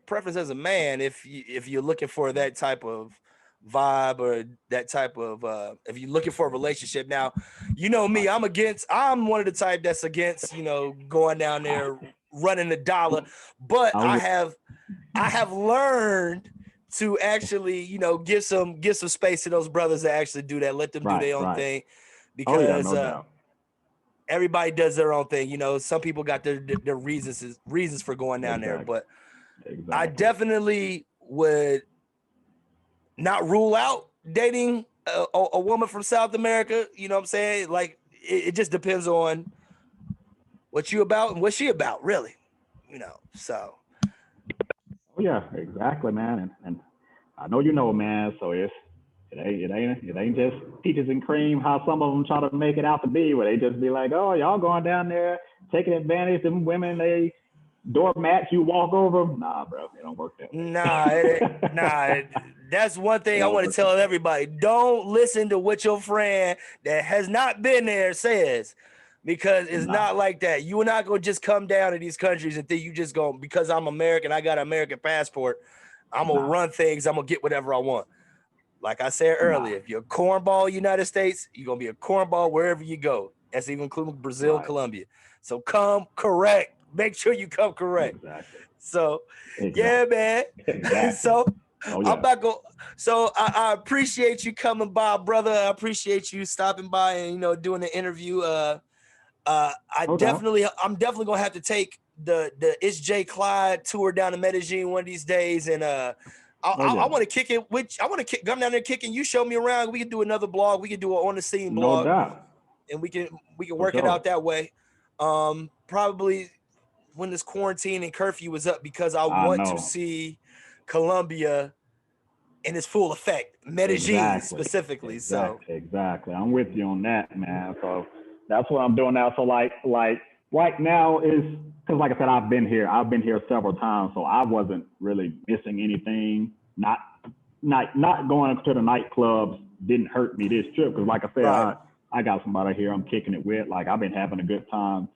preference as a man. If you're looking for that type of vibe or that type of if you're looking for a relationship. Now, me, I'm one of the type that's against going down there running the dollar, but I have learned to actually give some space to those brothers that actually do that. Let them do their own thing, because no doubt. Everybody does their own thing. Some people got their reasons for going down there, but I definitely would not rule out dating a woman from South America. You know what I'm saying? Like it just depends on what you about and what she about, really. So. Oh yeah, exactly, man. And I know man. So it's It ain't just peaches and cream how some of them try to make it out to be, where they just be like, oh, y'all going down there taking advantage of them women, they doormats you walk over. Nah, bro, it don't work that way. Nah. That's one thing I want to tell everybody. Don't listen to what your friend that has not been there says, because it's not like that. You are not going to just come down to these countries and think you just go, because I'm American, I got an American passport, I'm going to run things, I'm going to get whatever I want. Like I said earlier, if you're a cornball United States, you're going to be a cornball wherever you go. That's even including Brazil, Colombia. So come correct. Make sure you come correct. Exactly. So, yeah, man. Exactly. So, I'm not going. So I appreciate you coming by, brother. I appreciate you stopping by and doing the interview. I'm definitely gonna have to take the itsJClyde tour down to Medellin one of these days, and I want to kick it. Come down there kicking. You show me around. We can do another blog. We can do an on the scene blog. No doubt. And we can work it out that way. Probably when this quarantine and curfew is up, because I want to see Colombia in its full effect, Medellin specifically. Exactly. I'm with you on that, man. So that's what I'm doing now. So like right now is, because like I said, I've been here several times, so I wasn't really missing anything. Not going to the nightclubs didn't hurt me this trip, because like I said, I got somebody here I'm kicking it with. Like, I've been having a good time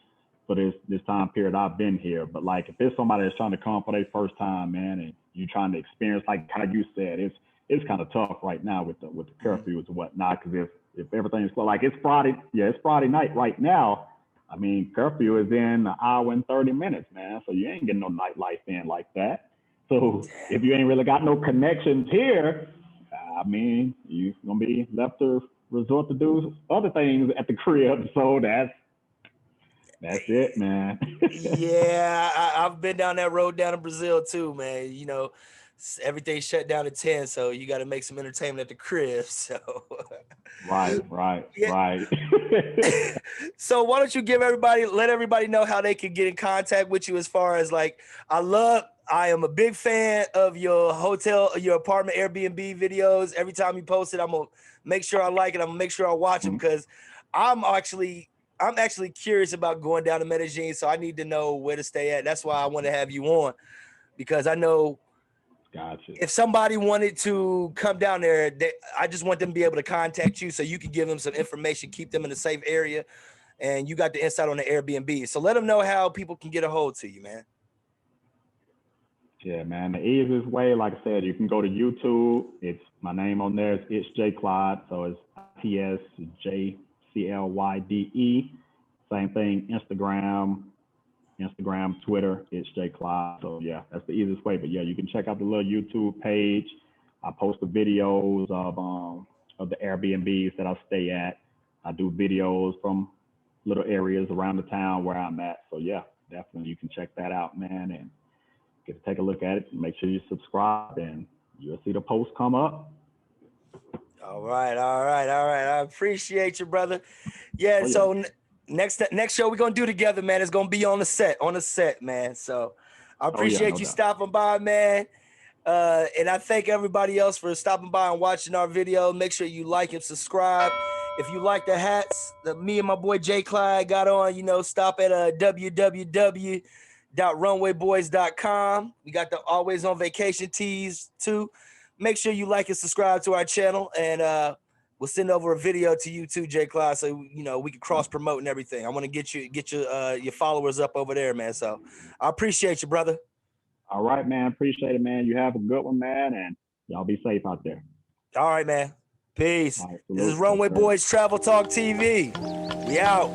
for this time period I've been here. But like, if there's somebody that's trying to come for their first time, man, and you're trying to experience, like how you said, it's kind of tough right now with the curfews and whatnot, because if everything's closed, like it's Friday night right now. I mean, curfew is in an hour and 30 minutes, man. So you ain't getting no nightlife in like that. So if you ain't really got no connections here, I mean, you're gonna be left to resort to do other things at the crib. So that's it, man. Yeah, I've been down that road down in Brazil too, man. Everything's shut down at 10, so you got to make some entertainment at the crib. So right. So why don't you let everybody know how they can get in contact with you, as far as like, I am a big fan of your apartment Airbnb videos. Every time you post it, I'm gonna make sure I like it. I'm gonna make sure I watch them, because I'm actually curious about going down to Medellin, so I need to know where to stay at. That's why I want to have you on, because I know if somebody wanted to come down there, I just want them to be able to contact you so you can give them some information, keep them in a safe area, and you got the insight on the Airbnb. So let them know how people can get a hold to you, man. Yeah, man. The easiest way, like I said, you can go to YouTube. It's my name on there. It's itsJClyde. So it's itsJClyde. Same thing, Instagram, Twitter, itsJClyde. So yeah, that's the easiest way. But yeah, you can check out the little YouTube page. I post the videos of the Airbnbs that I stay at. I do videos from little areas around the town where I'm at. So yeah, definitely you can check that out, man, and get to take a look at it. Make sure you subscribe, and you'll see the post come up. All right. I appreciate you, brother. Yeah. So next show we're gonna do together, man, is gonna be on the set, man. So I appreciate you stopping by, man. And I thank everybody else for stopping by and watching our video. Make sure you like and subscribe. If you like the hats that me and my boy itsJClyde got on, stop at www.runwayboys.com. We got the Always on Vacation tees too. Make sure you like and subscribe to our channel, and we'll send over a video to you too, itsJClyde, so we can cross promote and everything. I want to get your followers up over there, man. So I appreciate you, brother. All right, man. Appreciate it, man. You have a good one, man, and y'all be safe out there. All right, man. Peace. This is Runway Boys Travel Talk TV. We out.